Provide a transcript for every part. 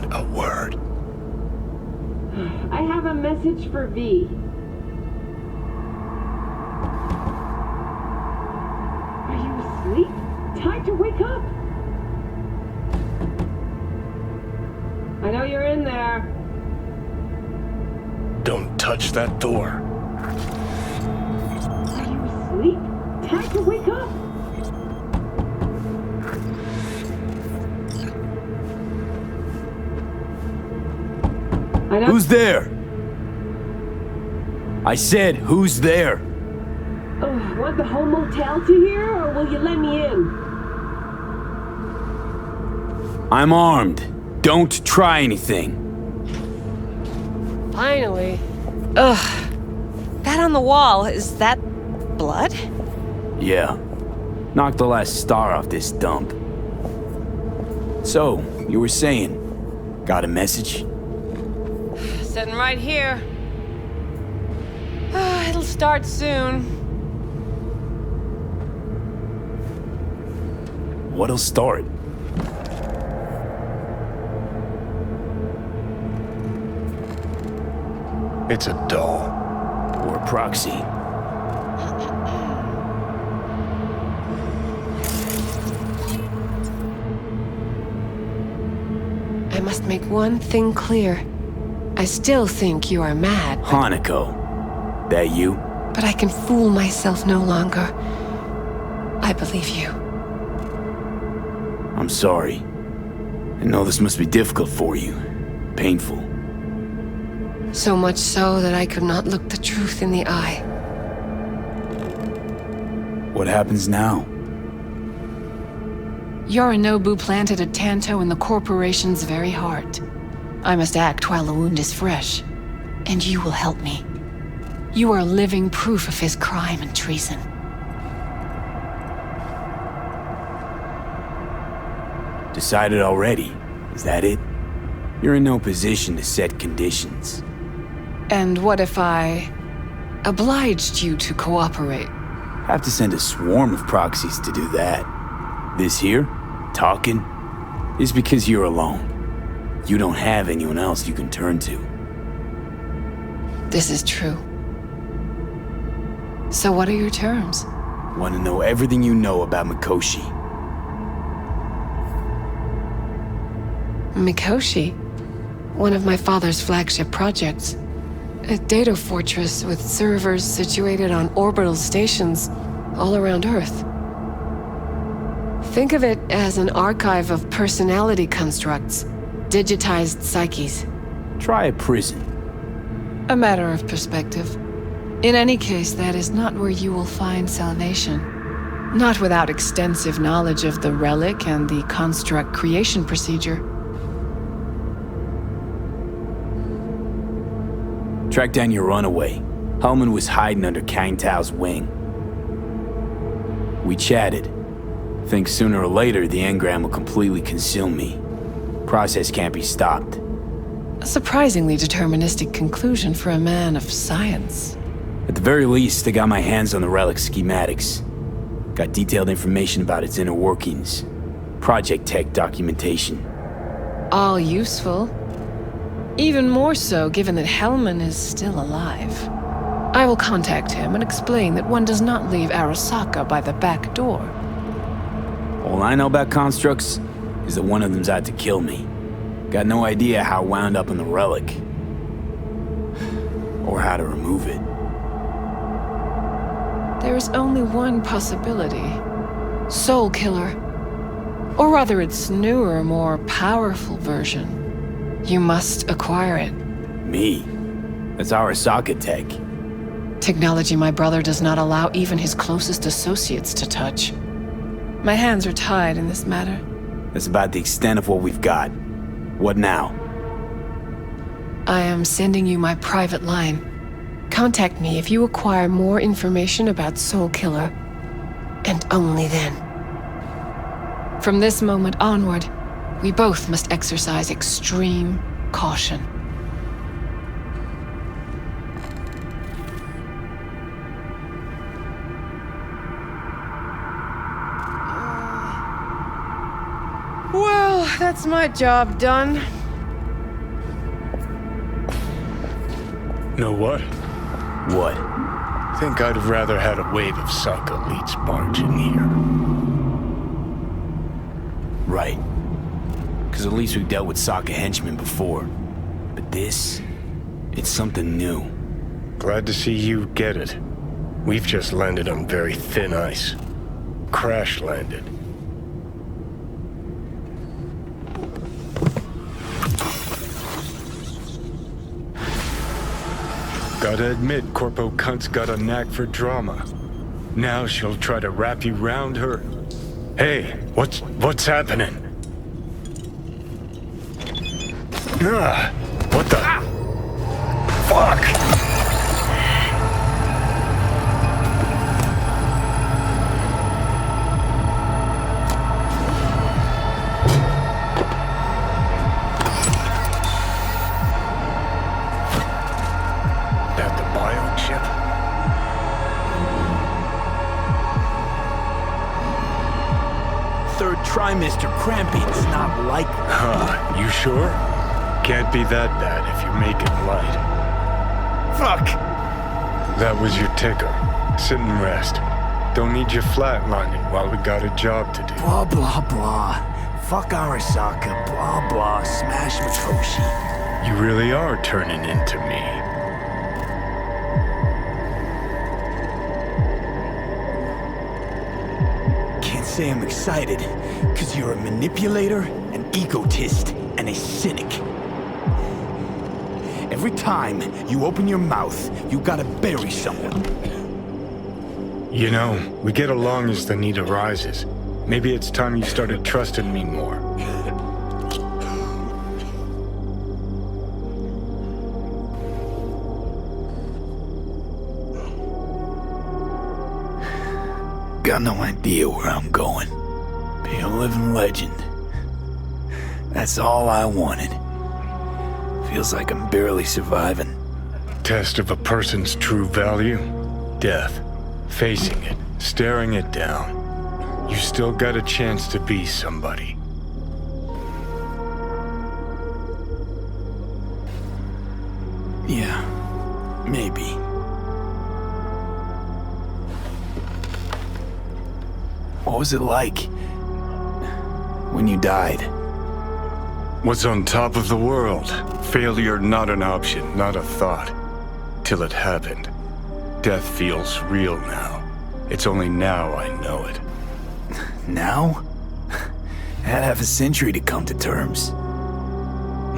want a word. I have a message for V. Are you asleep? Time to wake up! I know you're in there. Don't touch that door. Are you asleep? Time to wake up! I know. Who's there? I said, who's there? Want the whole motel to hear, or will you let me in? I'm armed. Don't try anything. Finally. Ugh. That on the wall, is that blood? Yeah. Knocked the last star off this dump. So, you were saying, got a message? Sitting right here. It'll start soon. What'll start? It's a doll. Or a proxy. I must make one thing clear. I still think you are mad. Hanako. That you? But I can fool myself no longer. I believe you. I'm sorry. I know this must be difficult for you. Painful. So much so that I could not look the truth in the eye. What happens now? Yorinobu planted a Tanto in the corporation's very heart. I must act while the wound is fresh, and you will help me. You are living proof of his crime and treason. Decided already? Is that it? You're in no position to set conditions. And what if I obliged you to cooperate? Have to send a swarm of proxies to do that. This here, talking, is because you're alone. You don't have anyone else you can turn to. This is true. So what are your terms? Want to know everything you know about Mikoshi. Mikoshi? One of my father's flagship projects. A data fortress with servers situated on orbital stations all around Earth. Think of it as an archive of personality constructs, digitized psyches. Try a prison. A matter of perspective. In any case, that is not where you will find salvation. Not without extensive knowledge of the relic and the construct creation procedure. Track down your runaway. Hellman was hiding under Kang Tao's wing. We chatted. Think sooner or later the engram will completely consume me. Process can't be stopped. A surprisingly deterministic conclusion for a man of science. At the very least, I got my hands on the relic schematics. Got detailed information about its inner workings. Project tech documentation. All useful. Even more so given that Hellman is still alive. I will contact him and explain that one does not leave Arasaka by the back door. All I know about constructs is that one of them's out to kill me. Got no idea how I wound up in the relic. Or how to remove it. There is only one possibility. Soul Killer. Or rather its newer, more powerful version. You must acquire it. Me? That's Arasaka tech. Technology my brother does not allow even his closest associates to touch. My hands are tied in this matter. That's about the extent of what we've got. What now? I am sending you my private line. Contact me if you acquire more information about Soul Killer. And only then. From this moment onward, we both must exercise extreme caution. Well, that's my job done. Know what? What? Think I'd have rather had a wave of Saka elites barge in here. Right. Because at least we've dealt with Sokka henchmen before. But this, it's something new. Glad to see you get it. We've just landed on very thin ice. Crash landed. Gotta admit, Corpo cunt's got a knack for drama. Now she'll try to wrap you round her. Hey, what's happening? What the? Fuck! That the biochip? Third trimester cramping's not like... Huh, you sure? Can't be that bad if you make it light. Fuck! That was your ticker. Sit and rest. Don't need you flatlining while we got a job to do. Blah, blah, blah. Fuck Arasaka, blah, blah, smash Mikoshi. You really are turning into me. Can't say I'm excited, because you're a manipulator, an egotist, and a cynic. Every time you open your mouth, you gotta bury someone. You know, we get along as the need arises. Maybe it's time you started trusting me more. Got no idea where I'm going. Be a living legend. That's all I wanted. Feels like I'm barely surviving. Test of a person's true value? Death. Facing it, staring it down. You still got a chance to be somebody. Yeah, maybe. What was it like when you died? Was on top of the world. Failure not an option, not a thought. Till it happened. Death feels real now. It's only now I know it. Now? Had half a century to come to terms.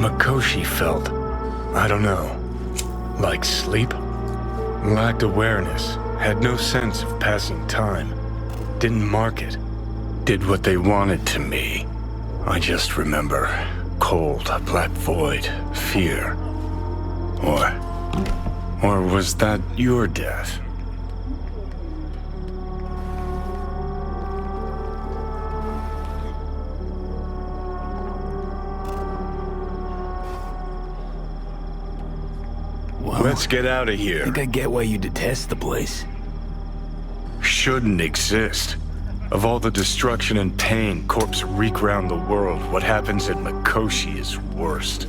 Mikoshi felt, I don't know, like sleep? Lacked awareness, had no sense of passing time. Didn't mark it. Did what they wanted to me. I just remember cold, a black void, fear. Or was that your death? Well, Let's get out of I here. think I get why you detest the place. Shouldn't exist. Of all the destruction and pain corpse wreak round the world, what happens at Mikoshi is worst.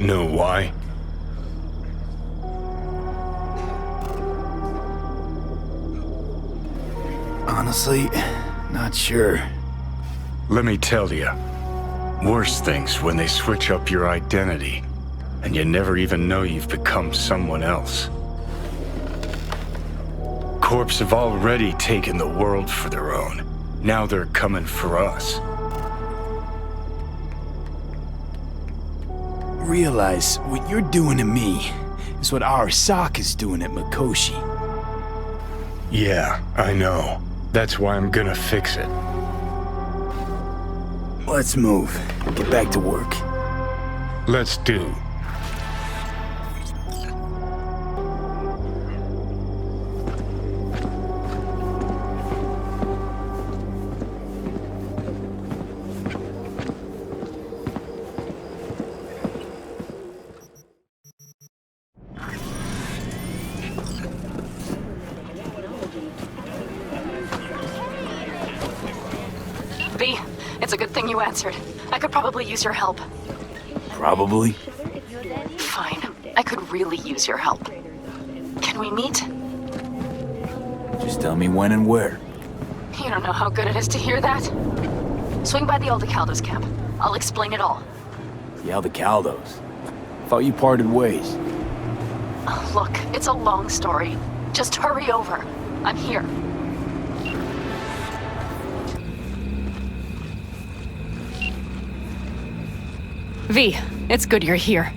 Know why? Honestly, not sure. Let me tell you. Worse things when they switch up your identity, and you never even know you've become someone else. Corps have already taken the world for their own. Now they're coming for us. Realize what you're doing to me is what Arasaka's doing at Mikoshi. Yeah, I know. That's why I'm gonna fix it. Let's move. Get back to work. Let's do. V, it's a good thing you answered. I could probably use your help. Probably. Fine. I could really use your help. Can we meet? Just tell me when and where. You don't know how good it is to hear that. Swing by the Aldecaldos camp. I'll explain it all. The Aldecaldos. Thought you parted ways. Oh, look, it's a long story. Just hurry over. I'm here. V, it's good you're here.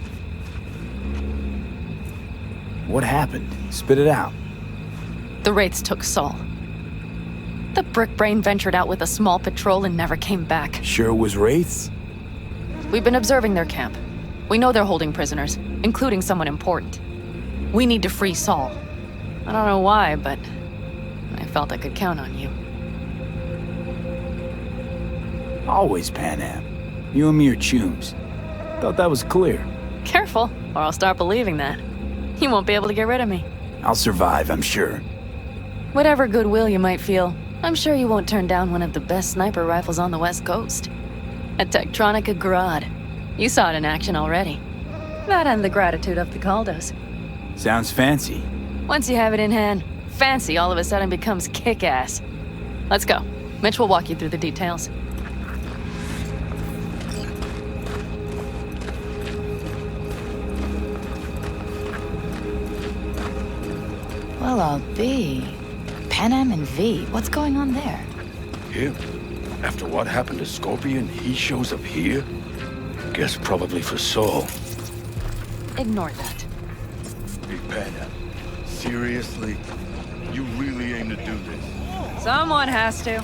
What happened? Spit it out. The Wraiths took Saul. The Brickbrain ventured out with a small patrol and never came back. Sure it was Wraiths? We've been observing their camp. We know they're holding prisoners, including someone important. We need to free Saul. I don't know why, but I felt I could count on you. Always Panam. You and me are chums. Thought that was clear. Careful, or I'll start believing that. You won't be able to get rid of me. I'll survive, I'm sure. Whatever goodwill you might feel, I'm sure you won't turn down one of the best sniper rifles on the West Coast. A Tektronica Grad. You saw it in action already. That and the gratitude of the Caldos. Sounds fancy. Once you have it in hand, fancy all of a sudden becomes kick-ass. Let's go. Mitch will walk you through the details. Well, I'll be. Panam and V, what's going on there? Him? After what happened to Scorpion, he shows up here? Guess probably for Saul. Ignore that. Big Panam, seriously? You really aim to do this? Someone has to.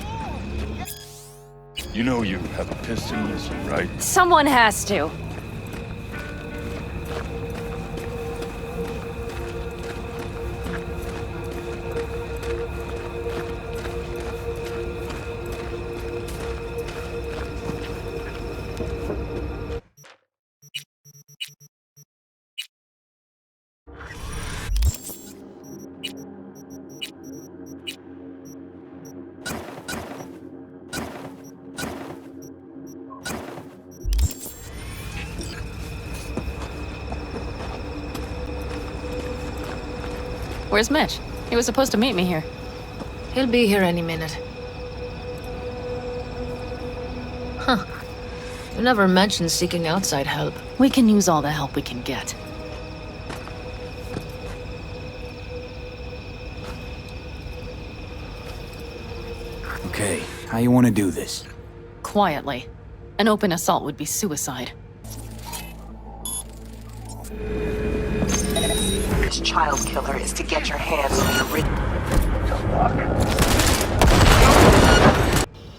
You know you have a pistol missing, right? Someone has to. Where's Mitch? He was supposed to meet me here. He'll be here any minute. Huh. You never mentioned seeking outside help. We can use all the help we can get. Okay, how you want to do this? Quietly. An open assault would be suicide. This child killer is to get your hands on the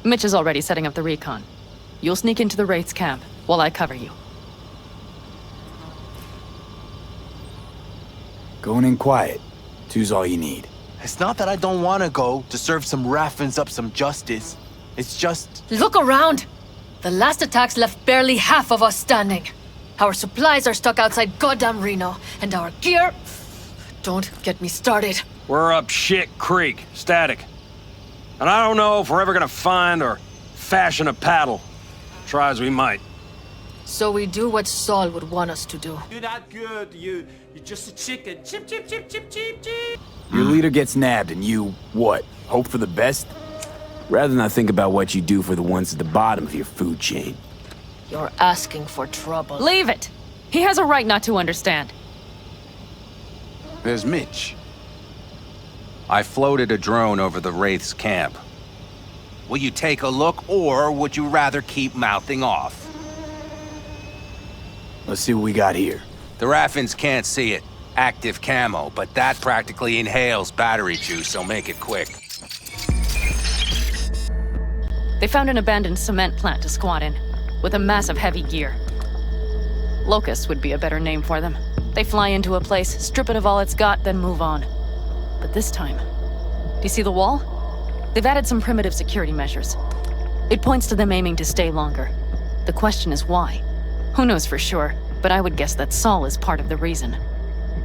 Mitch is already setting up the recon. You'll sneak into the Wraith's camp while I cover you. Going in quiet. Two's all you need. It's not that I don't want to go to serve some Raffins up some justice. It's just... Look around! The last attacks left barely half of us standing. Our supplies are stuck outside goddamn Reno, and our gear... Don't get me started. We're up shit creek, static. And I don't know if we're ever gonna find or fashion a paddle. Try as we might. So we do what Saul would want us to do. You're not good, you're just a chicken. Chip, chip, chip, chip, chip, chip. Your leader gets nabbed and you, what, hope for the best? Rather not think about what you do for the ones at the bottom of your food chain. You're asking for trouble. Leave it! He has a right not to understand. There's Mitch. I floated a drone over the Wraith's camp. Will you take a look, or would you rather keep mouthing off? Let's see what we got here. The Raffins can't see it. Active camo, but that practically inhales battery juice, so make it quick. They found an abandoned cement plant to squat in, with a massive heavy gear. Locusts would be a better name for them. They fly into a place, strip it of all it's got, then move on. But this time, do you see the wall? They've added some primitive security measures. It points to them aiming to stay longer. The question is why? Who knows for sure, but I would guess that Saul is part of the reason.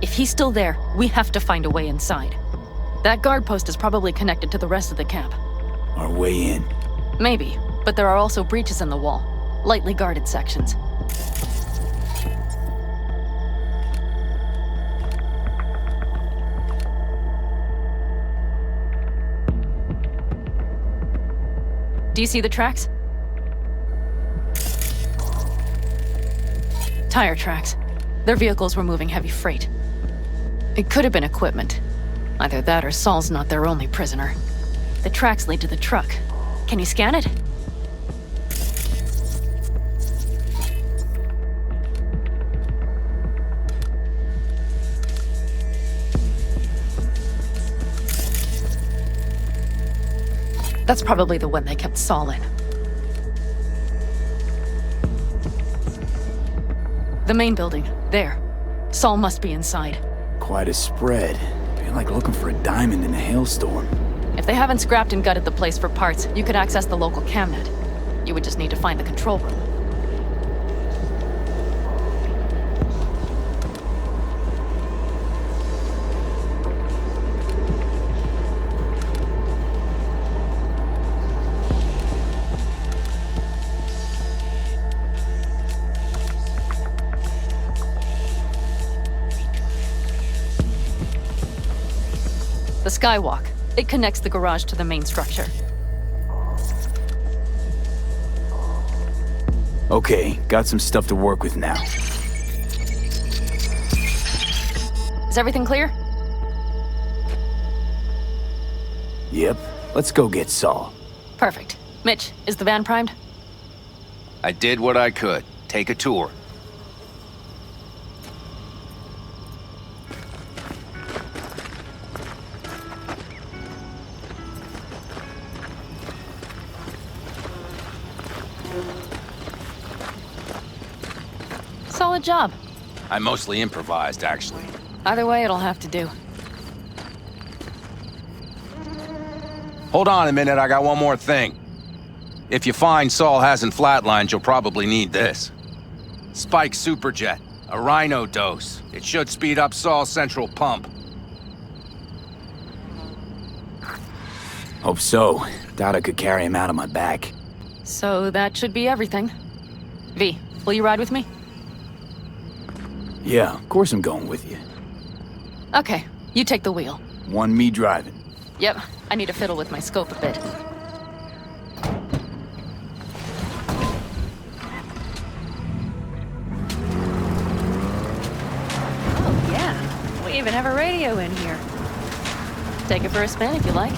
If he's still there, we have to find a way inside. That guard post is probably connected to the rest of the camp. Our way in. Maybe, but there are also breaches in the wall. Lightly guarded sections. Do you see the tracks? Tire tracks. Their vehicles were moving heavy freight. It could have been equipment. Either that or Saul's not their only prisoner. The tracks lead to the truck. Can you scan it? That's probably the one they kept Saul in. The main building. There. Saul must be inside. Quite a spread. Feel like looking for a diamond in a hailstorm. If they haven't scrapped and gutted the place for parts, you could access the local camnet. You would just need to find the control room. The skywalk. It connects the garage to the main structure. Okay, got some stuff to work with now. Is everything clear? Yep, let's go get Saul. Perfect. Mitch, is the van primed? I did what I could. Take a tour. Solid job. I mostly improvised, actually. Either way, it'll have to do. Hold on a minute, I got one more thing. If you find Saul hasn't flatlined, you'll probably need this. Spike Superjet, a Rhino dose. It should speed up Saul's central pump. Hope so. Doubt I could carry him out on my back. So that should be everything. V, will you ride with me? Yeah, of course I'm going with you. Okay, you take the wheel. One me driving. Yep, I need to fiddle with my scope a bit. Oh yeah, we even have a radio in here. Take it for a spin if you like.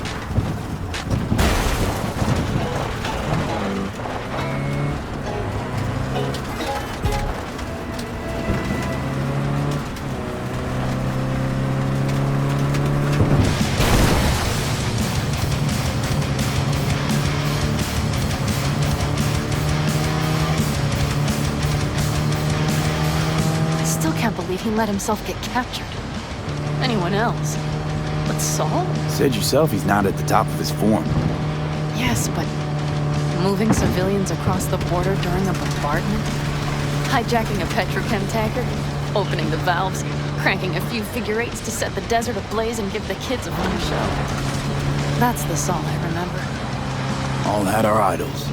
He let himself get captured. Anyone else? But Saul? Said yourself he's not at the top of his form. Yes, but moving civilians across the border during a bombardment? Hijacking a petrochem tanker? Opening the valves? Cranking a few figure eights to set the desert ablaze and give the kids a fun show? That's the Saul I remember. All had our idols.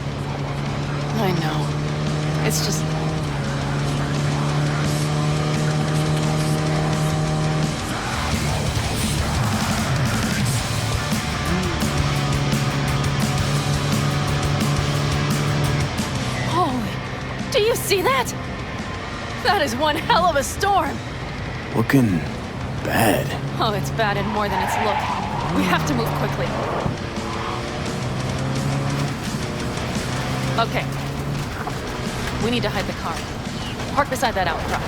I know. It's just... Do you see that? That is one hell of a storm. Looking bad. Oh, it's bad in more than its look. We have to move quickly. Okay. We need to hide the car. Park beside that outcrop.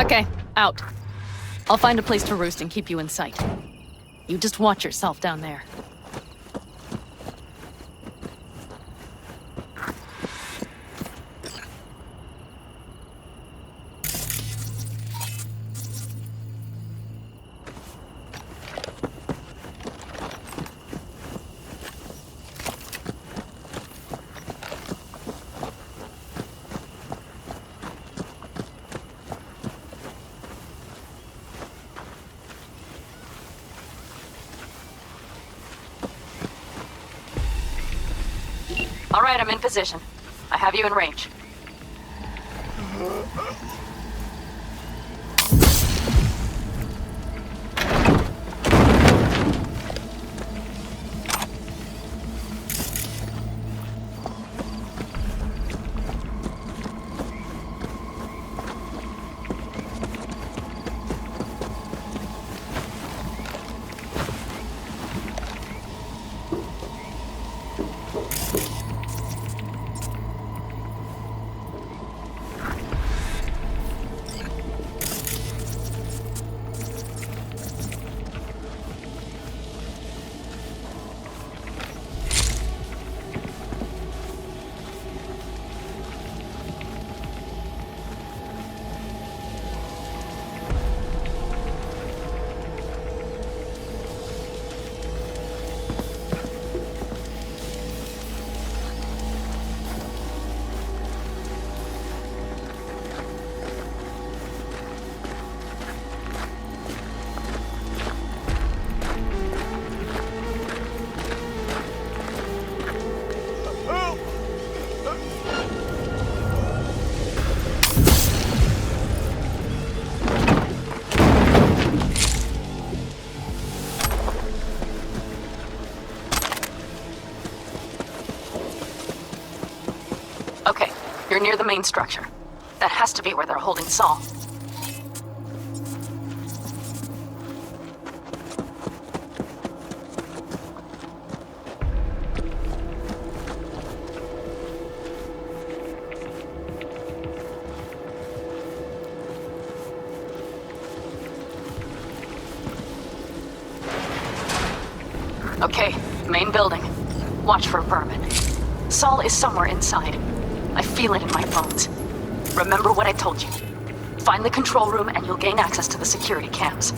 Okay, out. I'll find a place to roost and keep you in sight. You just watch yourself down there. All right, I'm in position. I have you in range. Okay, you're near the main structure. That has to be where they're holding Saul. Okay, main building. Watch for vermin. Saul is somewhere inside. I feel it in my bones. Remember what I told you. Find the control room and you'll gain access to the security cams.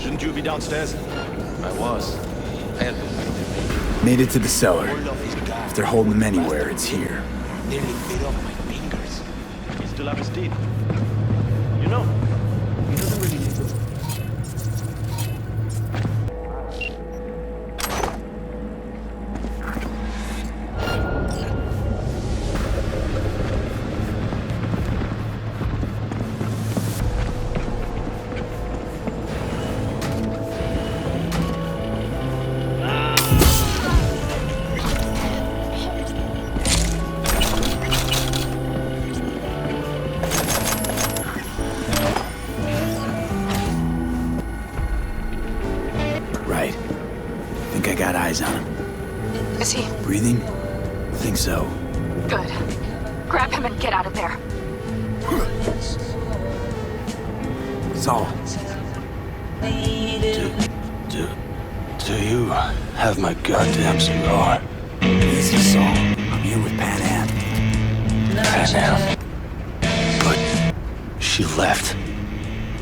Shouldn't you be downstairs? I was. I had Made it to the cellar. If they're holding him anywhere, it's here. nearly bit off my fingers. He still have his teeth. You know, he doesn't really need them. Right. Think I got eyes on him. Is he? Breathing? Think so. Good. Grab him and get out of there. Saul. Do you have my goddamn cigar? Easy, Saul. I'm here with Pan Am. Pan. But she left.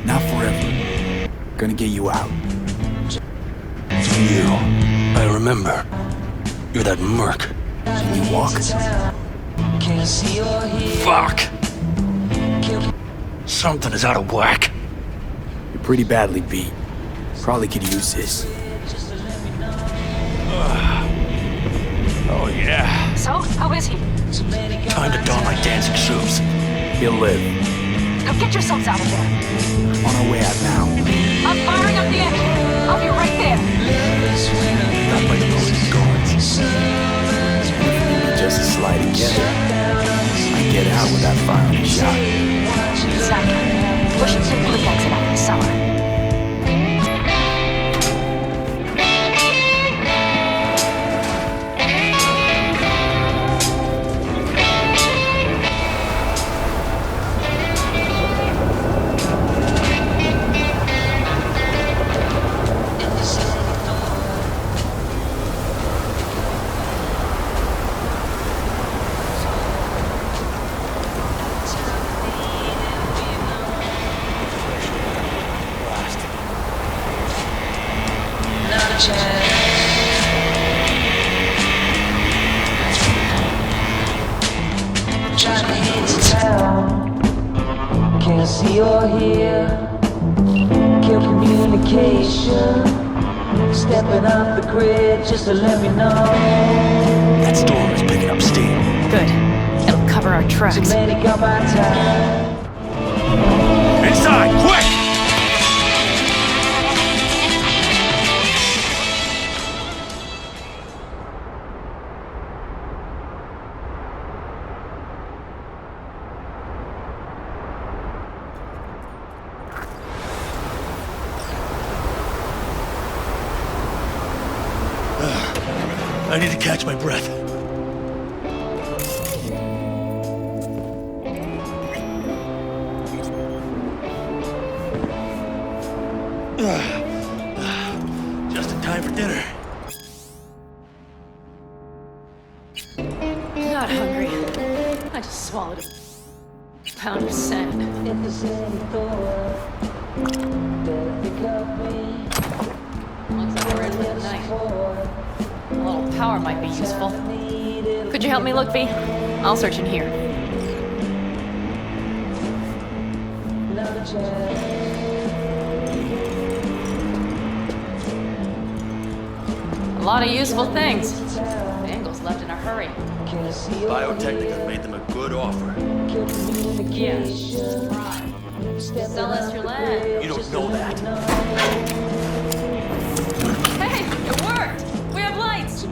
Not forever. Gonna get you out. You. I remember. You're that merc. Can you walk? Fuck! Something is out of whack. You're pretty badly beat. Probably could use this. Oh yeah. So, how is he? Time to don my dancing shoes. He'll live. Now get yourselves out of there. On our way out now. I'm firing up the engine. I'll be right there. Not by the police guards. Just slide together. I get out without firing a shot. Exactly. Push it to the quick exit out of the cellar. Can't see or hear. Kill communication. Stepping off the grid just to let me know. That storm is picking up steam. Good. It'll cover our tracks. Too many got my time. Inside, quick! I need to catch my breath. Just in time for dinner. Not hungry. I just swallowed a pound of sand. If there's any thought, better pick up me. Looks like we're in for the night. A little power might be useful. Could you help me look, V? I'll search in here. Another chance. A lot of useful things. Bangles left in a hurry. Biotechnica made them a good offer. Yeah. Sell us your land. You don't know that. Hey, it worked! We have lights!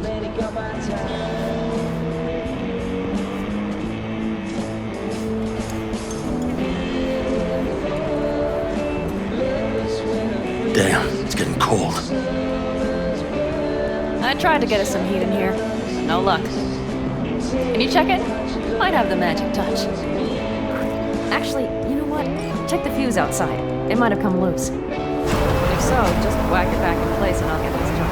Damn, it's getting cold. I tried to get us some heat in here. No luck. Can you check it? Might have the magic touch. Actually, you know what? Check the fuse outside. It might have come loose. If so, just whack it back in place and I'll get this junk.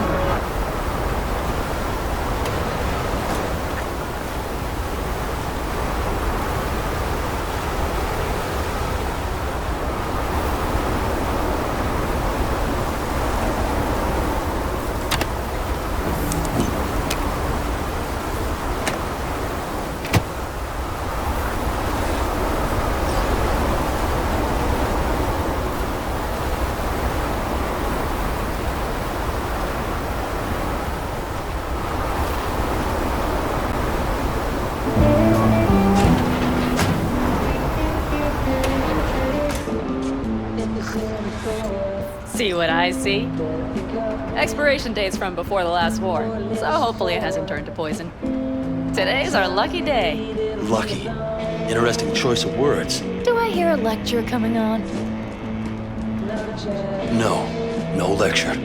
See what I see? Expiration date's from before the last war, so hopefully it hasn't turned to poison. Today's our lucky day. Lucky. Interesting choice of words. Do I hear a lecture coming on? No lecture.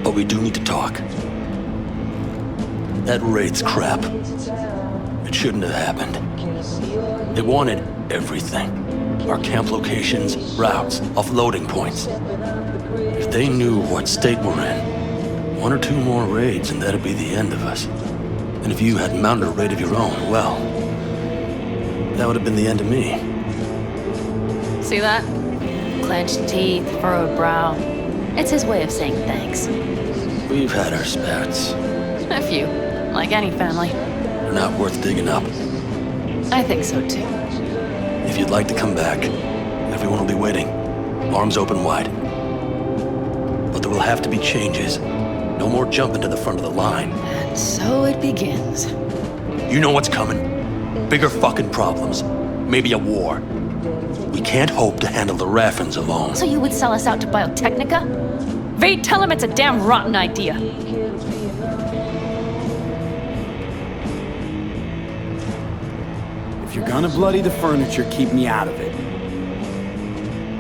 But we do need to talk. That raid's crap. It shouldn't have happened. They wanted everything. Our camp locations, routes, offloading points. If they knew what state we're in, 1 or 2 more raids and that'd be the end of us. And if you had mounted a raid of your own, well, that would have been the end of me. See that? Clenched teeth, furrowed brow. It's his way of saying thanks. We've had our spats. A few, like any family. They're not worth digging up. I think so too. If you'd like to come back, everyone will be waiting. Arms open wide. But there will have to be changes. No more jumping to the front of the line. And so it begins. You know what's coming. Bigger fucking problems. Maybe a war. We can't hope to handle the Raffens alone. So you would sell us out to Biotechnica? Vade, tell him it's a damn rotten idea. If you're gonna bloody the furniture, keep me out of it.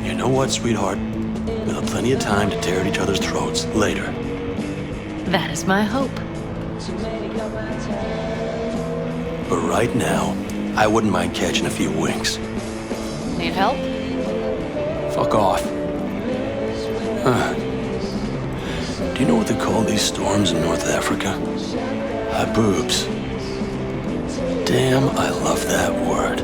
You know what, sweetheart? We'll have plenty of time to tear at each other's throats later. That is my hope. But right now, I wouldn't mind catching a few winks. Need help? Fuck off. Huh. Do you know what they call these storms in North Africa? Haboobs. Damn, I love that word.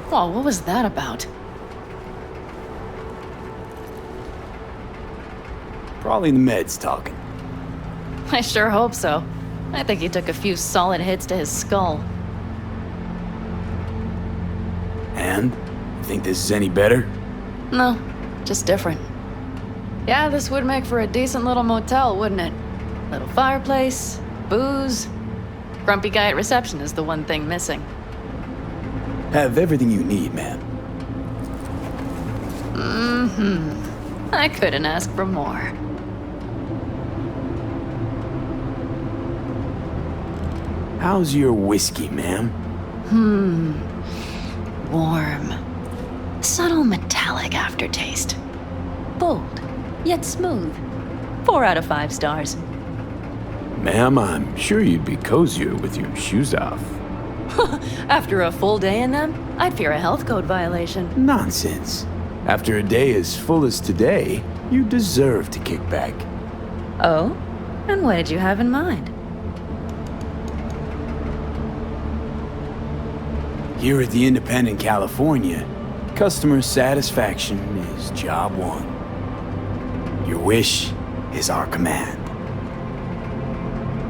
Whoa, what was that about? Probably the meds talking. I sure hope so. I think he took a few solid hits to his skull. And? You think this is any better? No, just different. Yeah, this would make for a decent little motel, wouldn't it? Little fireplace, booze. Grumpy guy at reception is the one thing missing. Have everything you need, man. Mm-hmm. I couldn't ask for more. How's your whiskey, ma'am? Warm. Subtle metallic aftertaste. Bold, yet smooth. 4 out of 5 stars. Ma'am, I'm sure you'd be cozier with your shoes off. After a full day in them, I'd fear a health code violation. Nonsense. After a day as full as today, you deserve to kick back. Oh? And what did you have in mind? Here at the Independent California, customer satisfaction is job one. Your wish is our command.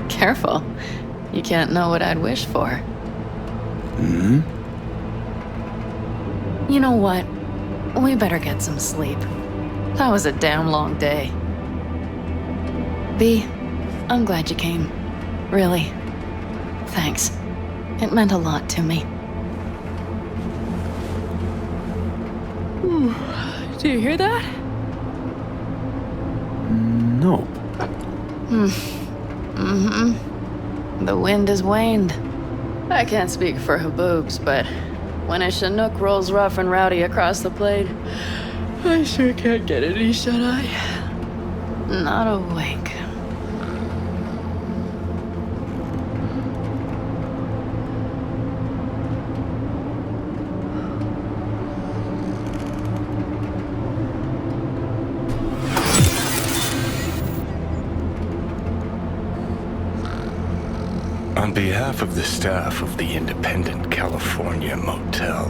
Careful. You can't know what I'd wish for. Hmm? You know what? We better get some sleep. That was a damn long day. B, I'm glad you came. Really. Thanks. It meant a lot to me. Do you hear that? Nope. The wind has waned. I can't speak for Haboobs, but when a Chinook rolls rough and rowdy across the plate, I sure can't get any shut-eye. Not a wink. On behalf of the staff of the Independent California Motel,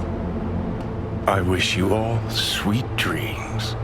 I wish you all sweet dreams.